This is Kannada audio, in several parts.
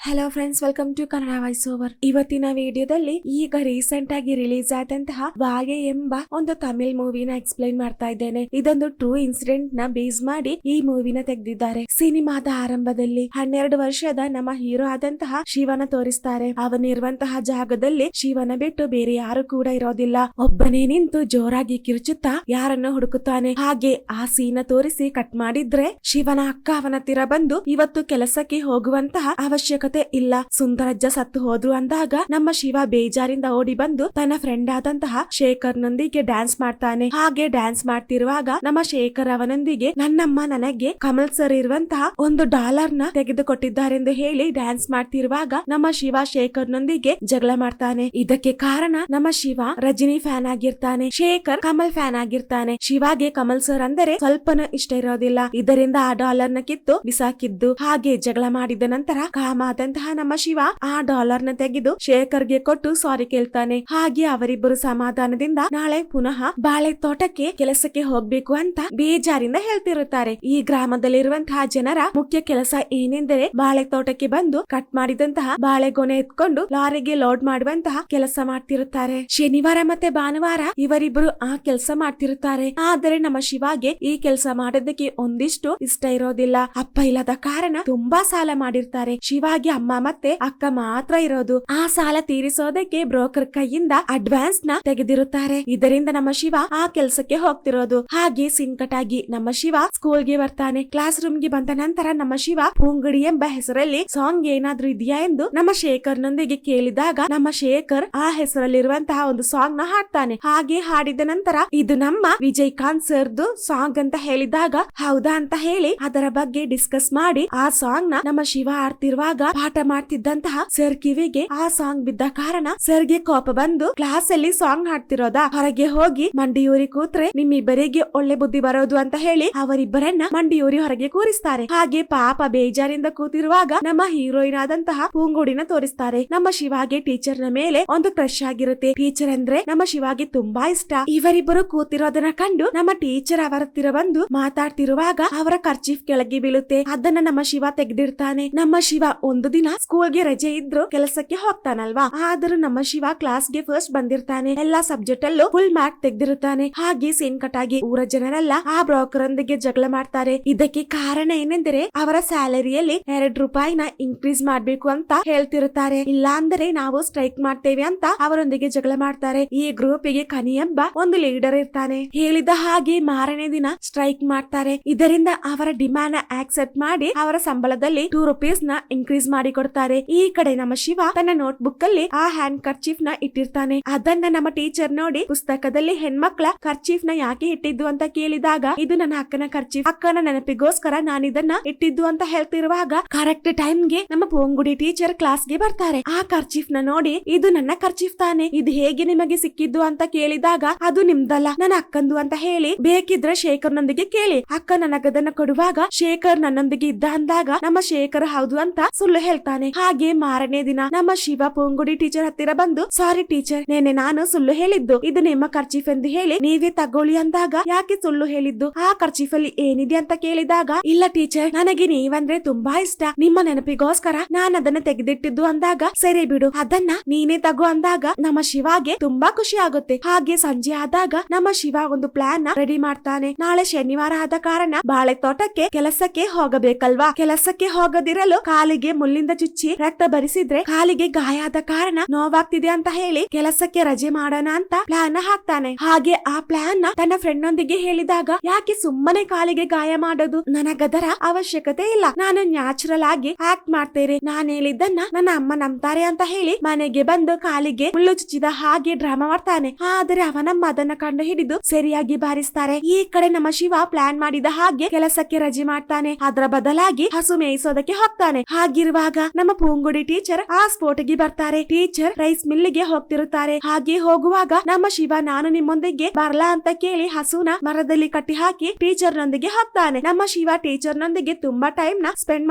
Hello friends, welcome to Kannada voice over. ಇವತ್ತಿನ ವಿಡಿಯೋದಲ್ಲಿ ಈಗ ರೀಸೆಂಟ್ ಆಗಿ ರಿಲೀಸ್ ಆದಂತಹ ವಾಗೆ ಎಂಬ ಒಂದು ತಮಿಳ್ ಮೂವಿನ ಎಕ್ಸ್ಪ್ಲೈನ್ ಮಾಡ್ತಾ ಇದ್ದೇನೆ. ಇದೊಂದು ಟ್ರೂ ಇನ್ಸಿಡೆಂಟ್ ನ ಬೇಸ್ ಮಾಡಿ ಈ ಮೂವಿನ ತೆಗೆದಿದ್ದಾರೆ. ಸಿನಿಮಾದ ಆರಂಭದಲ್ಲಿ 12 ವರ್ಷದ ನಮ್ಮ ಹೀರೋ ಆದಂತಹ ಶಿವನ ತೋರಿಸ್ತಾರೆ. ಅವನಿರುವಂತಹ ಜಾಗದಲ್ಲಿ ಶಿವನ ಬಿಟ್ಟು ಬೇರೆ ಯಾರು ಕೂಡ ಇರೋದಿಲ್ಲ. ಒಬ್ಬನೇ ನಿಂತು ಜೋರಾಗಿ ಕಿರುಚುತ್ತಾ ಯಾರನ್ನು ಹುಡುಕುತ್ತಾನೆ. ಹಾಗೆ ಆ ಸೀನ ತೋರಿಸಿ ಕಟ್ ಮಾಡಿದ್ರೆ ಶಿವನ ಅಕ್ಕ ಅವನ ಹತ್ತಿರ ಬಂದು ಇವತ್ತು ಕೆಲಸಕ್ಕೆ ಹೋಗುವಂತಹ ಅವಶ್ಯಕತೆ ಇಲ್ಲ, ಸುಂದರಜ್ಜ ಸತ್ತು ಹೋದ್ರು ಅಂದಾಗ ನಮ್ಮ ಶಿವ ಬೇಜಾರಿಂದ ಓಡಿ ಬಂದು ತನ್ನ ಫ್ರೆಂಡ್ ಆದಂತಹ ಶೇಖರ್ ನೊಂದಿಗೆ ಡ್ಯಾನ್ಸ್ ಮಾಡ್ತಾನೆ. ಹಾಗೆ ಡ್ಯಾನ್ಸ್ ಮಾಡ್ತಿರುವಾಗ ನಮ್ಮ ಶೇಖರ್ ಅವನೊಂದಿಗೆ ನನ್ನಮ್ಮ ನನಗೆ ಕಮಲ್ ಸರ್ ಇರುವಂತಹ $1 ನ ತೆಗೆದುಕೊಟ್ಟಿದ್ದಾರೆಂದು ಹೇಳಿ ಡ್ಯಾನ್ಸ್ ಮಾಡ್ತಿರುವಾಗ ನಮ್ಮ ಶಿವ ಶೇಖರ್ ನೊಂದಿಗೆ ಜಗಳ ಮಾಡ್ತಾನೆ. ಇದಕ್ಕೆ ಕಾರಣ ನಮ್ಮ ಶಿವ ರಜನಿ ಫ್ಯಾನ್ ಆಗಿರ್ತಾನೆ, ಶೇಖರ್ ಕಮಲ್ ಫ್ಯಾನ್ ಆಗಿರ್ತಾನೆ. ಶಿವಾಗೆ ಕಮಲ್ ಸರ್ ಅಂದರೆ ಸ್ವಲ್ಪನೂ ಇಷ್ಟ ಇರೋದಿಲ್ಲ. ಇದರಿಂದ ಆ $1 ನ ಕಿತ್ತು ಬಿಸಾಕಿದ್ದು. ಹಾಗೆ ಜಗಳ ಮಾಡಿದ ನಂತರ ಕಾಮಾದಂತಹ ನಮ್ಮ ಶಿವ ಆ $1 ನ ತೆಗೆದು ಶೇಖರ್ಗೆ ಕೊಟ್ಟು ಸಾರಿ ಕೇಳ್ತಾನೆ. ಹಾಗೆ ಅವರಿಬ್ಬರು ಸಮಾಧಾನದಿಂದ ನಾಳೆ ಪುನಃ ಬಾಳೆ ತೋಟಕ್ಕೆ ಕೆಲಸಕ್ಕೆ ಹೋಗ್ಬೇಕು ಅಂತ ಬೇಜಾರಿಂದ ಹೇಳ್ತಿರುತ್ತಾರೆ. ಈ ಗ್ರಾಮದಲ್ಲಿರುವಂತಹ ಜನರ ಮುಖ್ಯ ಕೆಲಸ ಏನೆಂದರೆ ಬಾಳೆ ತೋಟಕ್ಕೆ ಬಂದು ಕಟ್ ಮಾಡಿದಂತಹ ಬಾಳೆಗೊನೆ ಎತ್ಕೊಂಡು ಲಾರಿಗೆ ಲೋಡ್ ಮಾಡುವಂತಹ ಕೆಲಸ ಮಾಡ್ತಿರುತ್ತಾರೆ. ಶನಿವಾರ ಮತ್ತೆ ಭಾನುವಾರ ಇವರಿಬ್ಬರು ಆ ಕೆಲಸ ಮಾಡ್ತಿರುತ್ತಾರೆ. ಆದರೆ ನಮ್ಮ ಶಿವಾಗೆ ಈ ಕೆಲಸ ಮಾಡೋದಕ್ಕೆ ಒಂದಿಷ್ಟು ಇಷ್ಟ ಇರೋದಿಲ್ಲ. ಅಪ್ಪ ಇಲ್ಲದ ಕಾರಣ ತುಂಬಾ ಸಾಲ ಮಾಡಿರ್ತಾರೆ. ಶಿವಾಗೆ ಅಮ್ಮ ಮತ್ತೆ ಅಕ್ಕ ಮಾತ್ರ ಇರೋದು. ಆ ಸಾಲ ತೀರಿಸೋದಕ್ಕೆ ಬ್ರೋಕರ್ ಕೈಯಿಂದ ಅಡ್ವಾನ್ಸ್ ನ ತೆಗೆದಿರುತ್ತಾರೆ. ಇದರಿಂದ ನಮ್ಮ ಶಿವ ಆ ಕೆಲಸಕ್ಕೆ ಹೋಗ್ತಿರೋದು. ಹಾಗೆ ಸಿಂಕಟಾಗಿ ನಮ್ಮ ಶಿವ ಸ್ಕೂಲ್ಗೆ ಬರ್ತಾನೆ. ಕ್ಲಾಸ್ ರೂಮ್ ಗೆ ಬಂದ ನಂತರ ನಮ್ಮ ಶಿವ ಪೂಂಗಡಿ ಎಂಬ ಹೆಸರಲ್ಲಿ ಸಾಂಗ್ ಏನಾದ್ರೂ ಇದೆಯಾ ಎಂದು ನಮ್ಮ ಶೇಖರ್ ನೊಂದಿಗೆ ಕೇಳಿದಾಗ ನಮ್ಮ ಶೇಖರ್ ಆ ಹೆಸರಲ್ಲಿರುವಂತಹ ಒಂದು ಸಾಂಗ್ ನ ಹಾಡ್ತಾನೆ. ಹಾಗೆ ಹಾಡಿದ ನಂತರ ಇದು ನಮ್ಮ ವಿಜಯಕಾಂತ್ ಸರ್ದು ಸಾಂಗ್ ಅಂತ ಹೇಳಿದಾಗ ಹೌದಾ ಅಂತ ಹೇಳಿ ಅದರ ಬಗ್ಗೆ ಡಿಸ್ಕಸ್ ಮಾಡಿ ಆ ಸಾಂಗ್ ನ ನಮ್ಮ ಶಿವ ಆಡ್ತಿರುವಾಗ ಪಾಠ ಮಾಡ್ತಿದ್ದಂತಹ ಸರ್ ಕಿವಿಗೆ ಆ ಸಾಂಗ್ ಬಿದ್ದ ಕಾರಣ ಸರ್ಗೆ ಕೋಪ ಬಂದು ಕ್ಲಾಸ್ ಅಲ್ಲಿ ಸಾಂಗ್ ಹಾಡ್ತಿರೋದ, ಹೊರಗೆ ಹೋಗಿ ಮಂಡಿಯೂರಿ ಕೂತ್ರೆ ನಿಮ್ಮಿಬ್ಬರಿಗೆ ಒಳ್ಳೆ ಬುದ್ಧಿ ಬರೋದು ಅಂತ ಹೇಳಿ ಅವರಿಬ್ಬರನ್ನ ಮಂಡಿಯೂರಿ ಹೊರಗೆ ಕೂರಿಸ್ತಾರೆ. ಹಾಗೆ ಪಾಪ ಬೇಜಾರಿಂದ ಕೂತಿರುವಾಗ ನಮ್ಮ ಹೀರೋಯಿನ್ ಆದಂತಹ ಪೂಂಗುಡಿನ ತೋರಿಸ್ತಾರೆ. ನಮ್ಮ ಶಿವಾಗೆ ಟೀಚರ್ ನ ಮೇಲೆ ಒಂದು ಕ್ರಶ್ ಆಗಿರುತ್ತೆ. ಟೀಚರ್ ಅಂದ್ರೆ ನಮ್ಮ ಶಿವಾಗೆ ತುಂಬಾ ಇಷ್ಟ. ಇವರಿಬ್ಬರು ಕೂತಿರೋದನ್ನ ಕಂಡು ನಮ್ಮ ಟೀಚರ್ ಅವರ ಹತ್ತಿರ ಬಂದು ಮಾತಾಡ್ತಿರುವಾಗ ಅವರ ಕರ್ಚೀಫ್ ಕೆಳಗೆ ಬೀಳುತ್ತೆ. ಅದನ್ನ ನಮ್ಮ ಶಿವ ತೆಗೆದಿರ್ತಾನೆ. ನಮ್ಮ ಶಿವ ಒಂದು ದಿನ ಸ್ಕೂಲ್ಗೆ ರಜೆ ಇದ್ರು ಕೆಲಸಕ್ಕೆ ಹೋಗ್ತಾನಲ್ವಾ, ಆದ್ರೂ ನಮ್ಮ ಶಿವ ಕ್ಲಾಸ್ಗೆ ಫಸ್ಟ್ ಬಂದಿರ್ತಾನೆ. ಎಲ್ಲಾ ಸಬ್ಜೆಕ್ಟ್ ಅಲ್ಲೂ ಫುಲ್ ಮಾರ್ಕ್ ತೆಗೆದಿರುತ್ತಾನೆ. ಹಾಗೆ ಸೀನ್ ಕಟಾಗಿ ಊರ ಜನರೆಲ್ಲ ಆ ಬ್ರೋಕರ್ ಒಂದಿಗೆ ಜಗಳ ಮಾಡ್ತಾರೆ. ಇದಕ್ಕೆ ಕಾರಣ ಏನೆಂದರೆ ಅವರ ಸ್ಯಾಲರಿಯಲ್ಲಿ $2 ಇನ್ಕ್ರೀಸ್ ಮಾಡ್ಬೇಕು ಅಂತ ಹೇಳ್ತಿರುತ್ತಾರೆ. ಇಲ್ಲ ಅಂದ್ರೆ ನಾವು ಸ್ಟ್ರೈಕ್ ಮಾಡ್ತೇವೆ ಅಂತ ಅವರೊಂದಿಗೆ ಜಗಳ ಮಾಡ್ತಾರೆ. ಈ ಗ್ರೂಪಿಗೆ ಕನಿ ಎಂಬ ಒಂದು ಲೀಡರ್ ಇರ್ತಾನೆ. ಹೇಳಿದ ಹಾಗೆ ಮಾರನೇ ದಿನ ಸ್ಟ್ರೈಕ್ ಮಾಡ್ತಾರೆ. ಇದರಿಂದ ಅವರ ಡಿಮ್ಯಾಂಡ್ ಆಕ್ಸೆಪ್ಟ್ ಮಾಡಿ ಅವರ ಸಂಬಳದಲ್ಲಿ $2 ನ ಇನ್ಕ್ರೀಸ್ ಮಾಡಿ ಕೊಡ್ತಾರೆ. ಈ ಕಡೆ ನಮ್ಮ ಶಿವ ತನ್ನ ನೋಟ್ ಬುಕ್ ಅಲ್ಲಿ ಆ ಹ್ಯಾಂಡ್ ಕರ್ಚೀಫ್ ನ ಇಟ್ಟಿರ್ತಾನೆ. ಅದನ್ನ ನಮ್ಮ ಟೀಚರ್ ನೋಡಿ ಪುಸ್ತಕದಲ್ಲಿ ಹೆಣ್ಮಕ್ಳ ಕರ್ಚೀಫ್ ನ ಯಾಕೆ ಇಟ್ಟಿದ್ದು ಅಂತ ಕೇಳಿದಾಗ ಇದು ನನ್ನ ಅಕ್ಕನ ಕರ್ಚೀಫ್, ಅಕ್ಕನ ನೆನಪಿಗೋಸ್ಕರ ನಾನು ಇದನ್ನ ಇಟ್ಟಿದ್ದು ಅಂತ ಹೇಳ್ತಿರುವಾಗ ಕರೆಕ್ಟ್ ಟೈಮ್ ಗೆ ನಮ್ಮ ಪೋಂಗುಡಿ ಟೀಚರ್ ಕ್ಲಾಸ್ ಗೆ ಬರ್ತಾರೆ. ಆ ಕರ್ಚೀಫ್ ನ ನೋಡಿ ಇದು ನನ್ನ ಕರ್ಚೀಫ್ ತಾನೆ, ಇದು ಹೇಗೆ ನಿಮಗೆ ಸಿಕ್ಕಿದ್ದು ಅಂತ ಕೇಳಿದಾಗ ಅದು ನಿಮ್ದಲ್ಲ ನನ್ನ ಅಕ್ಕಂದು ಅಂತ ಹೇಳಿ ಬೇಕಿದ್ರೆ ಶೇಖರ್ ನೊಂದಿಗೆ ಕೇಳಿ, ಅಕ್ಕ ನನಗದನ್ನ ಕೊಡುವಾಗ ಶೇಖರ್ ನನ್ನೊಂದಿಗೆ ಇದ್ದ ಅಂದಾಗ ನಮ್ಮ ಶೇಖರ್ ಹೌದು ಅಂತ ಸುಳ್ಳು ಹೇಳ್ತಾನೆ. ಹಾಗೆ ಮಾರನೇ ದಿನ ನಮ್ಮ ಶಿವ ಪೊಂಗುಡಿ ಟೀಚರ್ ಹತ್ತಿರ ಬಂದು ಸಾರಿ ಟೀಚರ್, ನೆನ್ನೆ ನಾನು ಸುಳ್ಳು ಹೇಳಿದ್ದು, ಇದು ನಿಮ್ಮ ಕರ್ಚೀಫ್ ಎಂದು ಹೇಳಿ ನೀವೇ ತಗೊಳ್ಳಿ ಅಂದಾಗ ಯಾಕೆ ಸುಳ್ಳು ಹೇಳಿದ್ದು, ಆ ಕರ್ಚೀಫ್ ಅಲ್ಲಿ ಏನಿದೆ ಅಂತ ಕೇಳಿದಾಗ ಇಲ್ಲ ಟೀಚರ್ ನನಗೆ ನೀವಂದ್ರೆ ತುಂಬಾ ಇಷ್ಟ, ನಿಮ್ಮ ನೆನಪಿಗೋಸ್ಕರ ನಾನು ಅದನ್ನ ತೆಗೆದಿಟ್ಟಿದ್ದು ಅಂದಾಗ ಸರಿ ಬಿಡು ಅದನ್ನ ನೀನೇ ತಗೋ ಅಂದಾಗ ನಮ್ಮ ಶಿವಾಗೆ ತುಂಬಾ ಖುಷಿ ಆಗುತ್ತೆ. ಹಾಗೆ ಸಂಜೆ ಆದಾಗ ನಮ್ಮ ಶಿವ ಒಂದು ಪ್ಲಾನ್ ನ ರೆಡಿ ಮಾಡ್ತಾನೆ. ನಾಳೆ ಶನಿವಾರ ಆದ ಕಾರಣ ಬಾಳೆ ತೋಟಕ್ಕೆ ಕೆಲಸಕ್ಕೆ ಹೋಗಬೇಕಲ್ವಾ, ಕೆಲಸಕ್ಕೆ ಹೋಗದಿರಲು ಕಾಲಿಗೆ ಮುಳ್ಳಿಂದ ಚುಚ್ಚಿ ರಕ್ತ ಬರಿಸಿದ್ರೆ ಕಾಲಿಗೆ ಗಾಯ ಆದ ಕಾರಣ ನೋವಾಗ್ತಿದೆ ಅಂತ ಹೇಳಿ ಕೆಲಸಕ್ಕೆ ರಜೆ ಮಾಡೋಣ ಅಂತ ಪ್ಲಾನ್ ನ ಹಾಕ್ತಾನೆ. ಹಾಗೆ ಆ ಪ್ಲಾನ್ ನ ತನ್ನ ಫ್ರೆಂಡ್ ನೊಂದಿಗೆ ಹೇಳಿದಾಗ ಯಾಕೆ ಸುಮ್ಮನೆ ಕಾಲಿಗೆ ಗಾಯ ಮಾಡೋದು, ನನಗದರ ಅವಶ್ಯಕತೆ ಇಲ್ಲ, ನಾನು ನ್ಯಾಚುರಲ್ ಆಗಿ ಆಕ್ಟ್ ಮಾಡ್ತೇನೆ, ನಾನು ಹೇಳಿದ್ದನ್ನ ನನ್ನ ಅಮ್ಮ ನಂಬ್ತಾರೆ ಅಂತ ಹೇಳಿ ಮನೆಗೆ ಬಂದು ಕಾಲಿಗೆ ಮುಳ್ಳು ಚುಚ್ಚಿದ ಹಾಗೆ ಡ್ರಾಮಾ ಮಾಡ್ತಾನೆ. ಆದ್ರೆ ಅವನಮ್ಮ ಅದನ್ನ ಕಂಡು ಹಿಡಿದು ಸರಿಯಾಗಿ ಬಾರಿಸ್ತಾರೆ. ಈ ಕಡೆ ನಮ್ಮ ಶಿವ ಪ್ಲಾನ್ ಮಾಡಿದ ಹಾಗೆ ಕೆಲಸಕ್ಕೆ ರಜೆ ಮಾಡ್ತಾನೆ. ಅದರ ಬದಲಾಗಿ ಹಸು ಮೇಯಿಸೋದಕ್ಕೆ ಹೋಗ್ತಾನೆ. ಹಾಗಿರುವಾಗ ನಮ್ಮ ಪೂಂಗುಡಿ ಟೀಚರ್ ಆ ಸ್ಪೋಟ್ ಗೆ ಬರ್ತಾರೆ. ಟೀಚರ್ ರೈಸ್ ಮಿಲ್ಗೆ ಹೋಗ್ತಿರುತ್ತಾರೆ. ಹಾಗೆ ಹೋಗುವಾಗ ನಮ್ಮ ಶಿವ ನಾನು ನಿಮ್ಮೊಂದಿಗೆ ಬರ್ಲಾ ಅಂತ ಕೇಳಿ ಹಸುನ ಮರದಲ್ಲಿ ಕಟ್ಟಿ ಹಾಕಿ ಟೀಚರ್ ನೊಂದಿಗೆ ಹೋಗ್ತಾನೆ. ನಮ್ಮ ಶಿವ ಟೀಚರ್ ನೊಂದಿಗೆ ತುಂಬಾ ಟೈಮ್ ನ ಸ್ಪೆಂಡ್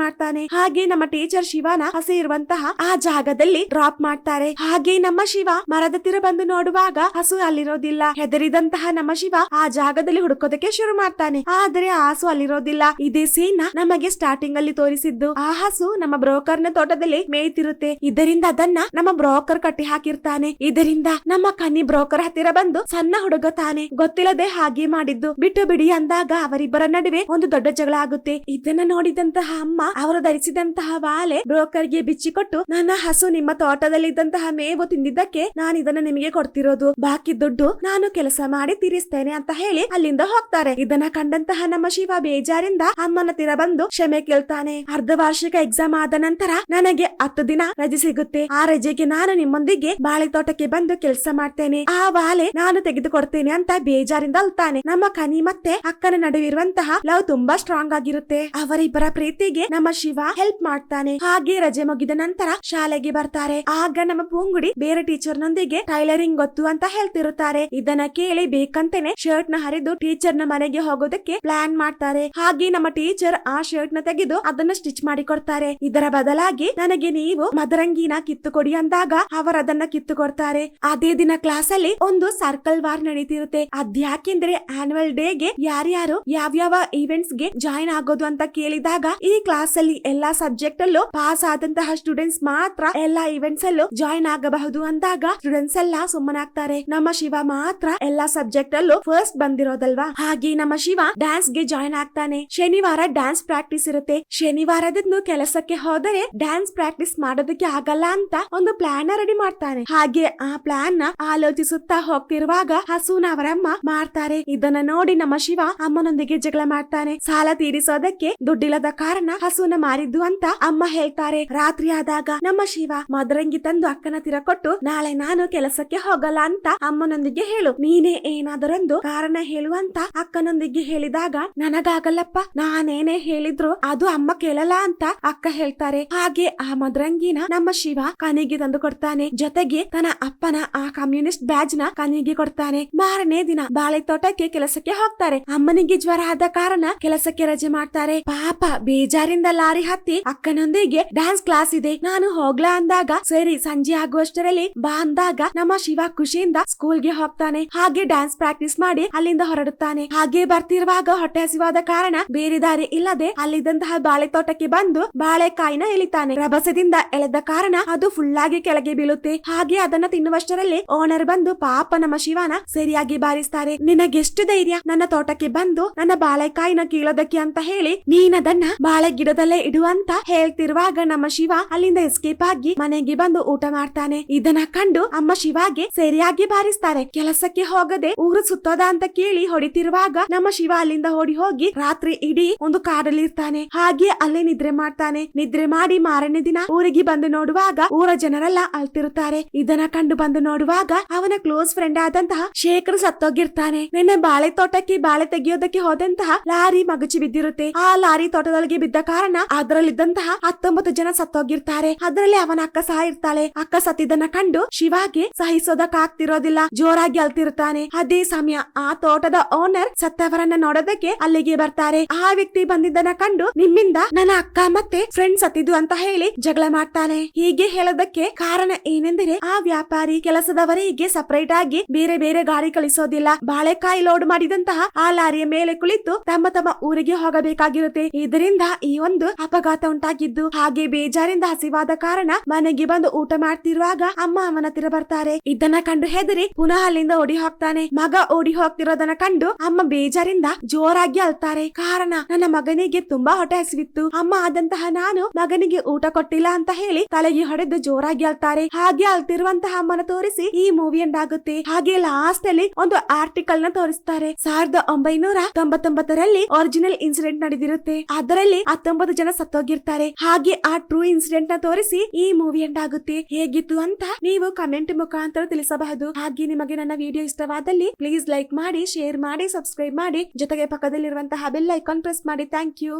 ಮಾಡ್ತಾನೆ. ಹಾಗೆ ನಮ್ಮ ಟೀಚರ್ ಶಿವನ ಹಸಿ ಇರುವಂತಹ ಆ ಜಾಗದಲ್ಲಿ ಡ್ರಾಪ್ ಮಾಡ್ತಾರೆ. ಹಾಗೆ ನಮ್ಮ ಶಿವ ಮರದ ತೀರ ಬಂದು ನೋಡುವಾಗ ಹಸು ಅಲ್ಲಿರೋದಿಲ್ಲ. ಹೆದರಿದಂತಹ ನಮ್ಮ ಶಿವ ಆ ಜಾಗದಲ್ಲಿ ಹುಡುಕೋದಕ್ಕೆ ಶುರು ಮಾಡ್ತಾನೆ. ಆದ್ರೆ ಆ ಹಸು ಅಲ್ಲಿರೋದಿಲ್ಲ. ಇದೇ ಸೀನ್ ನಮಗೆ ಸ್ಟಾರ್ಟಿಂಗ್ ಅಲ್ಲಿ ತೋರಿಸಿದ್ದು. ಆ ಹಸು ನಮ್ಮ ಬ್ರೋಕರ್ ಬ್ರೋಕರ್ ನ ತೋಟದಲ್ಲಿ ಮೇಯ್ತಿರುತ್ತೆ. ಇದರಿಂದ ಅದನ್ನ ನಮ್ಮ ಬ್ರೋಕರ್ ಕಟ್ಟಿ ಹಾಕಿರ್ತಾನೆ. ಇದರಿಂದ ನಮ್ಮ ಕನ್ನಿ ಬ್ರೋಕರ್ ಹತ್ತಿರ ಬಂದು ಸಣ್ಣ ಹುಡುಗ ತಾನೆ ಗೊತ್ತಿಲ್ಲದೆ ಹಾಗೆ ಮಾಡಿದ್ದು ಬಿಟ್ಟು ಬಿಡಿ ಅಂದಾಗ ಅವರಿಬ್ಬರ ನಡುವೆ ಒಂದು ದೊಡ್ಡ ಜಗಳ ಆಗುತ್ತೆ. ಇದನ್ನ ನೋಡಿದಂತಹ ಅಮ್ಮ ಅವರು ಧರಿಸಿದಂತಹ ವಾಲೆ ಬ್ರೋಕರ್ ಗೆ ಬಿಚ್ಚಿಕೊಟ್ಟು, ನನ್ನ ಹಸು ನಿಮ್ಮ ತೋಟದಲ್ಲಿ ಇದ್ದಂತಹ ಮೇವು ತಿಂದಿದ್ದಕ್ಕೆ ನಾನು ಇದನ್ನ ನಿಮಗೆ ಕೊಡ್ತಿರೋದು, ಬಾಕಿ ದುಡ್ಡು ನಾನು ಕೆಲಸ ಮಾಡಿ ತೀರಿಸ್ತೇನೆ ಅಂತ ಹೇಳಿ ಅಲ್ಲಿಂದ ಹೋಗ್ತಾರೆ. ಇದನ್ನ ಕಂಡಂತಹ ನಮ್ಮ ಶಿವ ಬೇಜಾರಿಂದ ಅಮ್ಮನ ಹತ್ತಿರ ಬಂದು ಕ್ಷಮೆ ಕೇಳ್ತಾನೆ. ಅರ್ಧ ವಾರ್ಷಿಕ ಎಕ್ಸಾಮ್ ಆದ ನಂತರ ನನಗೆ 10 ದಿನ ರಜೆ ಸಿಗುತ್ತೆ. ಆ ರಜೆಗೆ ನಾನು ನಿಮ್ಮೊಂದಿಗೆ ಬಾಳೆ ತೋಟಕ್ಕೆ ಬಂದು ಕೆಲಸ ಮಾಡ್ತೇನೆ, ಆ ವಾಲೆ ನಾನು ತೆಗೆದುಕೊಡ್ತೇನೆ ಅಂತ ಬೇಜಾರಿಂದ ಅಳ್ತಾನೆ. ನಮ್ಮ ಕನಿ ಮತ್ತೆ ಅಕ್ಕನ ನಡುವಿರುವಂತಹ ಲವ್ ತುಂಬಾ ಸ್ಟ್ರಾಂಗ್ ಆಗಿರುತ್ತೆ. ಅವರಿಬ್ಬರ ಪ್ರೀತಿಗೆ ನಮ್ಮ ಶಿವ ಹೆಲ್ಪ್ ಮಾಡ್ತಾನೆ. ಹಾಗೆ ರಜೆ ಮುಗಿದ ನಂತರ ಶಾಲೆಗೆ ಬರ್ತಾರೆ. ಆಗ ನಮ್ಮ ಪೂಂಗುಡಿ ಬೇರೆ ಟೀಚರ್ ನೊಂದಿಗೆ ಟೈಲರಿಂಗ್ ಗೊತ್ತು ಅಂತ ಹೇಳ್ತಿರುತ್ತಾರೆ. ಇದನ್ನ ಕೇಳಿ ಬೇಕಂತೇನೆ ಶರ್ಟ್ ನ ಹರಿದು ಟೀಚರ್ ನ ಮನೆಗೆ ಹೋಗೋದಕ್ಕೆ ಪ್ಲಾನ್ ಮಾಡ್ತಾರೆ. ಹಾಗೆ ನಮ್ಮ ಟೀಚರ್ ಆ ಶರ್ಟ್ ನ ತೆಗೆದು ಅದನ್ನ ಸ್ಟಿಚ್ ಮಾಡಿ ಕೊಡ್ತಾರೆ. ಇದರ ಬದಲಾಗಿ ನನಗೆ ನೀವು ಮದರಂಗಿನ ಕಿತ್ತು ಕೊಡಿ ಅಂದಾಗ ಅವರದನ್ನ ಕಿತ್ತು ಕೊಡ್ತಾರೆ. ಅದೇ ದಿನ ಕ್ಲಾಸ್ ಅಲ್ಲಿ ಒಂದು ಸರ್ಕಲ್ ವಾರ್ ನಡೀತಿರುತ್ತೆ. ಅದ್ಯಾಕೆಂದ್ರೆ ಆನ್ಯುವಲ್ ಡೇ ಗೆ ಯಾರ್ಯಾರು ಯಾವ್ಯಾವ ಇವೆಂಟ್ಸ್ ಗೆ ಜಾಯಿನ್ ಆಗೋದು ಅಂತ ಕೇಳಿದಾಗ ಈ ಕ್ಲಾಸ್ ಅಲ್ಲಿ ಎಲ್ಲಾ ಸಬ್ಜೆಕ್ಟ್ ಅಲ್ಲೂ ಪಾಸ್ ಆದಂತಹ ಸ್ಟೂಡೆಂಟ್ಸ್ ಮಾತ್ರ ಎಲ್ಲಾ ಇವೆಂಟ್ಸ್ ಅಲ್ಲೂ ಜಾಯಿನ್ ಆಗಬಹುದು ಅಂದಾಗ ಸ್ಟೂಡೆಂಟ್ಸ್ ಎಲ್ಲಾ ಸುಮ್ಮನಾಗ್ತಾರೆ. ನಮ್ಮ ಶಿವ ಮಾತ್ರ ಎಲ್ಲಾ ಸಬ್ಜೆಕ್ಟ್ ಅಲ್ಲೂ ಫಸ್ಟ್ ಬಂದಿರೋದಲ್ವಾ. ಹಾಗೆ ನಮ್ಮ ಶಿವ ಡ್ಯಾನ್ಸ್ ಗೆ ಜಾಯಿನ್ ಆಗ್ತಾನೆ. ಶನಿವಾರ ಡ್ಯಾನ್ಸ್ ಪ್ರಾಕ್ಟೀಸ್ ಇರುತ್ತೆ. ಶನಿವಾರದಂದು ಕೆಲಸಕ್ಕೆ ಹೋದರೆ ಡ್ಯಾನ್ಸ್ ಪ್ರಾಕ್ಟೀಸ್ ಮಾಡೋದಕ್ಕೆ ಆಗಲ್ಲ ಅಂತ ಒಂದು ಪ್ಲಾನ್ ರೆಡಿ ಮಾಡ್ತಾನೆ. ಹಾಗೆ ಆ ಪ್ಲಾನ್ ನ ಆಲೋಚಿಸುತ್ತಾ ಹೋಗ್ತಿರುವಾಗ ಹಸುನ ಅವರಮ್ಮ ಮಾರ್ತಾರೆ. ಇದನ್ನ ನೋಡಿ ನಮ್ಮ ಶಿವ ಅಮ್ಮನೊಂದಿಗೆ ಜಗಳ ಮಾಡ್ತಾನೆ. ಸಾಲ ತೀರಿಸೋದಕ್ಕೆ ದುಡ್ಡಿಲ್ಲದ ಕಾರಣ ಹಸುನ ಮಾರಿದ್ದು ಅಂತ ಅಮ್ಮ ಹೇಳ್ತಾರೆ. ರಾತ್ರಿ ಆದಾಗ ನಮ್ಮ ಶಿವ ಮದರಂಗಿ ತಂದು ಅಕ್ಕನ ತೀರ ಕೊಟ್ಟು, ನಾಳೆ ನಾನು ಕೆಲಸಕ್ಕೆ ಹೋಗಲ್ಲ ಅಂತ ಅಮ್ಮನೊಂದಿಗೆ ಹೇಳು, ನೀನೇ ಏನಾದರೊಂದು ಕಾರಣ ಹೇಳು ಅಂತ ಅಕ್ಕನೊಂದಿಗೆ ಹೇಳಿದಾಗ, ನನಗಾಗಲ್ಲಪ್ಪ, ನಾನೇನೇ ಹೇಳಿದ್ರು ಅದು ಅಮ್ಮ ಕೇಳಲ್ಲ ಅಂತ ಅಕ್ಕ ಹೇಳ್ತಾರೆ. ಹಾಗೆ ಆ ಮದರಂಗಿನ ನಮ್ಮ ಶಿವ ಕನಿಗೆ ತಂದು ಕೊಡ್ತಾನೆ. ಜೊತೆಗೆ ತನ್ನ ಅಪ್ಪನ ಆ ಕಮ್ಯುನಿಸ್ಟ್ ಬ್ಯಾಜ್ ನ ಕನಿಗೆ ಕೊಡ್ತಾನೆ. ಮಾರನೇ ದಿನ ಬಾಳೆ ತೋಟಕ್ಕೆ ಕೆಲಸಕ್ಕೆ ಹೋಗ್ತಾರೆ. ಅಮ್ಮನಿಗೆ ಜ್ವರ ಆದ ಕಾರಣ ಕೆಲಸಕ್ಕೆ ರಜೆ ಮಾಡ್ತಾರೆ. ಪಾಪ ಬೇಜಾರಿಂದ ಲಾರಿ ಹತ್ತಿ ಅಕ್ಕನೊಂದಿಗೆ ಡ್ಯಾನ್ಸ್ ಕ್ಲಾಸ್ ಇದೆ, ನಾನು ಹೋಗ್ಲಾ ಅಂದಾಗ ಸರಿ ಸಂಜೆ ಆಗುವಷ್ಟರಲ್ಲಿ ಬಾ ಅಂದಾಗ ನಮ್ಮ ಶಿವ ಖುಷಿಯಿಂದ ಸ್ಕೂಲ್ಗೆ ಹೋಗ್ತಾನೆ. ಹಾಗೆ ಡ್ಯಾನ್ಸ್ ಪ್ರಾಕ್ಟೀಸ್ ಮಾಡಿ ಅಲ್ಲಿಂದ ಹೊರಡುತ್ತಾನೆ. ಹಾಗೆ ಬರ್ತಿರುವಾಗ ಹೊಟ್ಟೆ ಹಸಿವಾದ ಕಾರಣ ಬೇರೆ ದಾರಿ ಇಲ್ಲದೆ ಅಲ್ಲಿದ್ದಂತಹ ಬಾಳೆ ತೋಟಕ್ಕೆ ಬಂದು ಬಾಳೆಕಾಯಿನ ಎಳಿತಾನೆ. ರಭಸದಿಂದ ಎಳೆದ ಕಾರಣ ಅದು ಫುಲ್ ಆಗಿ ಕೆಳಗೆ ಬೀಳುತ್ತೆ. ಹಾಗೆ ಅದನ್ನ ತಿನ್ನುವಷ್ಟರಲ್ಲಿ ಓನರ್ ಬಂದು ಪಾಪ ನಮ್ಮ ಶಿವನ ಸರಿಯಾಗಿ ಬಾರಿಸ್ತಾರೆ. ನಿನಗೆಷ್ಟು ಧೈರ್ಯ ನನ್ನ ತೋಟಕ್ಕೆ ಬಂದು ನನ್ನ ಬಾಳೆಕಾಯಿನ ಕೀಳೋದಕ್ಕೆ ಅಂತ ಹೇಳಿ ನೀನದನ್ನ ಬಾಳೆ ಗಿಡದಲ್ಲೇ ಇಡು ಅಂತ ಹೇಳ್ತಿರುವಾಗ ನಮ್ಮ ಶಿವ ಅಲ್ಲಿಂದ ಎಸ್ಕೇಪ್ ಆಗಿ ಮನೆಗೆ ಬಂದು ಊಟ ಮಾಡ್ತಾನೆ. ಇದನ್ನ ಕಂಡು ಅಮ್ಮ ಶಿವಾಗೆ ಸರಿಯಾಗಿ ಬಾರಿಸ್ತಾರೆ. ಕೆಲಸಕ್ಕೆ ಹೋಗದೆ ಊರು ಸುತ್ತೋದ ಅಂತ ಕೇಳಿ ಹೊಡಿತಿರುವಾಗ ನಮ್ಮ ಶಿವ ಅಲ್ಲಿಂದ ಓಡಿ ಹೋಗಿ ರಾತ್ರಿ ಇಡೀ ಒಂದು ಕಾಡಲ್ಲಿ ಇರ್ತಾನೆ. ಹಾಗೆ ಅಲ್ಲೇ ನಿದ್ರೆ ಮಾಡ್ತಾನೆ. ನಿದ್ರೆ ಮಾಡಿ ಮಾರನೇ ದಿನ ಊರಿಗೆ ಬಂದು ನೋಡುವಾಗ ಊರ ಜನರೆಲ್ಲ ಅಳ್ತಿರುತ್ತಾರೆ. ಇದನ್ನ ಕಂಡು ಬಂದು ನೋಡುವಾಗ ಅವನ ಕ್ಲೋಸ್ ಫ್ರೆಂಡ್ ಆದಂತಹ ಶೇಖರ್ ಸತ್ತೋಗಿರ್ತಾನೆ. ನಿನ್ನೆ ಬಾಳೆ ತೋಟಕ್ಕೆ ಬಾಳೆ ತೆಗೆಯೋದಕ್ಕೆ ಹೋದಂತಹ ಲಾರಿ ಮಗುಚಿ ಬಿದ್ದಿರುತ್ತೆ. ಆ ಲಾರಿ ತೋಟದೊಳಗೆ ಬಿದ್ದ ಕಾರಣ ಅದರಲ್ಲಿದ್ದಂತಹ 19 ಜನ ಸತ್ತೋಗಿರ್ತಾರೆ. ಅದರಲ್ಲಿ ಅವನ ಅಕ್ಕ ಸಹ ಇರ್ತಾಳೆ. ಅಕ್ಕ ಸತ್ತಿದ್ದನ್ನ ಕಂಡು ಶಿವಾಗೆ ಸಹಿಸೋದಕ್ಕಾಗ್ತಿರೋದಿಲ್ಲ, ಜೋರಾಗಿ ಅಳ್ತಿರ್ತಾನೆ. ಅದೇ ಸಮಯ ಆ ತೋಟದ ಓನರ್ ಸತ್ತವರನ್ನ ನೋಡೋದಕ್ಕೆ ಅಲ್ಲಿಗೆ ಬರ್ತಾರೆ. ಆ ವ್ಯಕ್ತಿ ಬಂದಿದ್ದನ್ನ ಕಂಡು ನಿಮ್ಮಿಂದ ನನ್ನ ಅಕ್ಕ ಮತ್ತೆ ಫ್ರೆಂಡ್ ಸತ್ತಿದ್ದು ಅಂತ ಹೇಳಿ ಜಗಳ ಮಾಡ್ತಾನೆ. ಹೀಗೆ ಹೇಳೋದಕ್ಕೆ ಕಾರಣ ಏನೆಂದರೆ ಆ ವ್ಯಾಪಾರಿ ಕೆಲಸದವರಿಗೆ ಸಪರೇಟ್ ಆಗಿ ಬೇರೆ ಬೇರೆ ಗಾಡಿ ಕಳಿಸೋದಿಲ್ಲ. ಬಾಳೆಕಾಯಿ ಲೋಡ್ ಮಾಡಿದಂತಹ ಆ ಲಾರಿಯ ಮೇಲೆ ಕುಳಿತು ತಮ್ಮ ತಮ್ಮ ಊರಿಗೆ ಹೋಗಬೇಕಾಗಿರುತ್ತೆ. ಇದರಿಂದ ಈ ಒಂದು ಅಪಘಾತ ಉಂಟಾಗಿದ್ದು. ಹಾಗೆ ಬೇಜಾರಿಂದ ಹಸಿವಾದ ಕಾರಣ ಮನೆಗೆ ಬಂದು ಊಟ ಮಾಡ್ತಿರುವಾಗ ಅಮ್ಮ ಅವನ ಹತ್ತಿರ ಬರ್ತಾರೆ. ಇದನ್ನ ಕಂಡು ಹೆದರಿ ಪುನಃ ಅಲ್ಲಿಂದ ಓಡಿ ಹೋಗ್ತಾನೆ. ಮಗ ಓಡಿ ಹೋಗ್ತಿರೋದನ್ನ ಕಂಡು ಅಮ್ಮ ಬೇಜಾರಿಂದ ಜೋರಾಗಿ ಅಳ್ತಾರೆ. ಕಾರಣ ನನ್ನ ಮಗನಿಗೆ ತುಂಬಾ ಹೊಟ್ಟೆ ಹಸಿವಿತ್ತು, ಅಮ್ಮ ಆದಂತಹ ನಾನು ಮಗನಿಗೆ ಊಟ ಕೊಟ್ಟಿಲ್ಲ ಅಂತ ಹೇಳಿ ತಲೆಗೆ ಹೊಡೆದು ಜೋರಾಗಿ ಅಳ್ತಾರೆ. ಹಾಗೆ ಅಳ್ತಿರುವಂತಹ ಅಮ್ಮನ ತೋರಿಸಿ ಈ ಮೂವಿ ಎಂಡ್ ಆಗುತ್ತೆ. ಹಾಗೆ ಲಾಸ್ಟ್ ಅಲ್ಲಿ ಒಂದು ಆರ್ಟಿಕಲ್ ನ ತೋರಿಸ್ತಾರೆ. 1999ರಲ್ಲಿ ಒರಿಜಿನಲ್ ಇನ್ಸಿಡೆಂಟ್ ನಡೆದಿರುತ್ತೆ. ಅದರಲ್ಲಿ 19 ಜನ ಸತ್ತೋಗಿರ್ತಾರೆ. ಹಾಗೆ ಆ ಟ್ರೂ ಇನ್ಸಿಡೆಂಟ್ ನ ತೋರಿಸಿ ಈ ಮೂವಿ ಎಂಡ್ ಆಗುತ್ತೆ. ಹೇಗಿತ್ತು ಅಂತ ನೀವು ಕಮೆಂಟ್ ಮುಖಾಂತರ ತಿಳಿಸಬಹುದು. ಹಾಗೆ ನಿಮಗೆ ನನ್ನ ವಿಡಿಯೋ ಇಷ್ಟವಾದಲ್ಲಿ ಪ್ಲೀಸ್ ಲೈಕ್ ಮಾಡಿ, ಶೇರ್ ಮಾಡಿ, ಸಬ್ಸ್ಕ್ರೈಬ್ ಮಾಡಿ, ಜೊತೆಗೆ ಪಕ್ಕದಲ್ಲಿರುವಂತಹ ಬೆಲ್ ಐಕಾನ್ ಪ್ರೆಸ್ ಮಾಡಿ. Thank you.